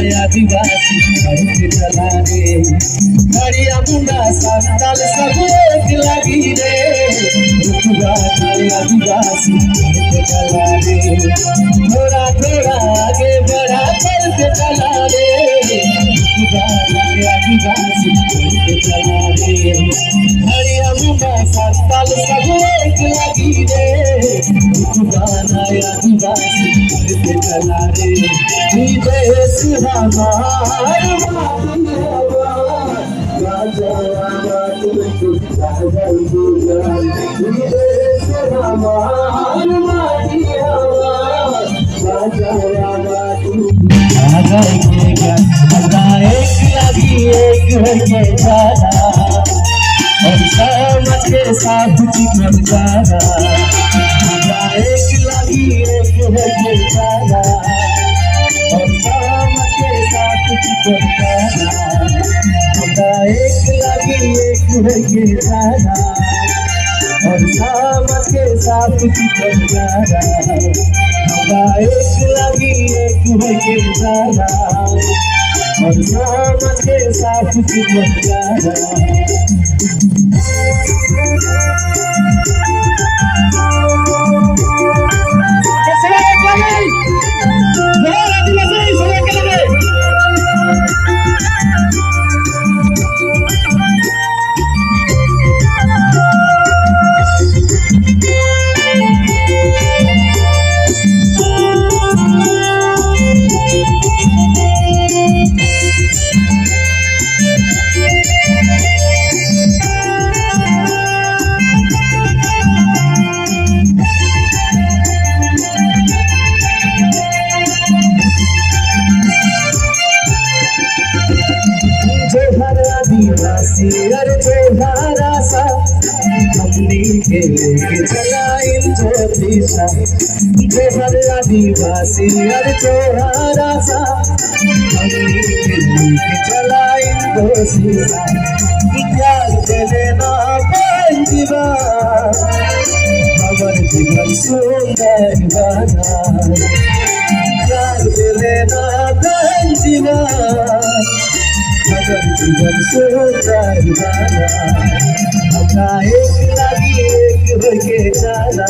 आदिवासी करके चला रे हरिया मुंडा संताल सब एक लगी रे रुकवाना आदिवासी करके चला रे थोड़ा थोड़ा आगे बढ़ा करके चला रे रुकवाना आदिवासी करके चला रे हरिया मुंडा संताल सब एक लगी रे रुकवाना आदिवासी करके चला रे देश हमार राजा देश हमार एक लगी एक के जाना और समझ के साथ चिकन जाना एक लगी एक के जाना और समझ के साथ चिकन जाना एक लगी एक के जाना और समझ के साथ चिकन जाना एक लगी एक के जाना और समझ के साथ चिकन जाना आदिवासी अरे जोहारा सा हमनी के लेके चलाइन ज्योतिषा जोहर आदिवासी अरे जोहारा सा हमनी के लेके चलाइन ज्योतिषा प्यार देने ना बंदिवा हमर जीवन सुंदर बना प्यार देने ना बंदिवा अगर जीवन सुंदर बना अपना एक लगी एक के जाना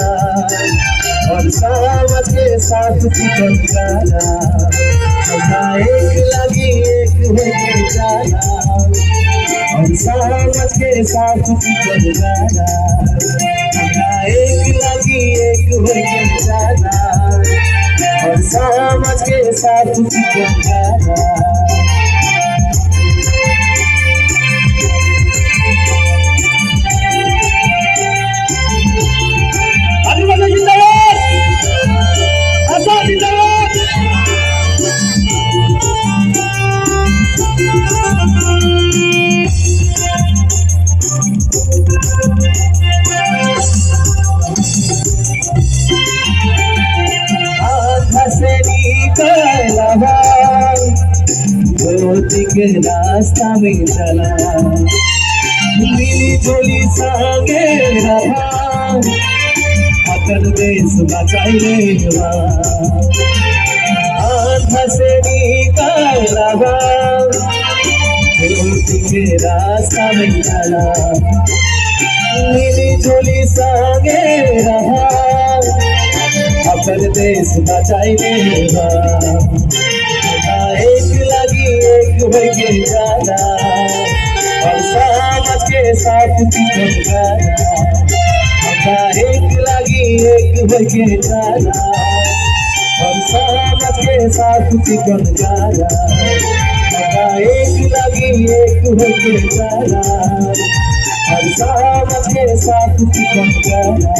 और समझ के साथ चिकन जाना अपना एक लगी एक के जाना और समझ के साथ चिकन जाना अपना एक लगी एक के जाना और समझ के साथ चिकन जाना ज्योति के रास्ता में चला मिली जोली संगे रहा अपन देश बचाइले आधा से निकल रहा ज्योति के रास्ता में चला मिली जोली संगे रहा अपन देश बचाइले एक लगी एक के जाना और समझ के साथ चिकन जाना एक लगी एक के जाना और समझ के साथ चिकन जाना एक लगी एक के जाना और समझ के साथ चिकन जाना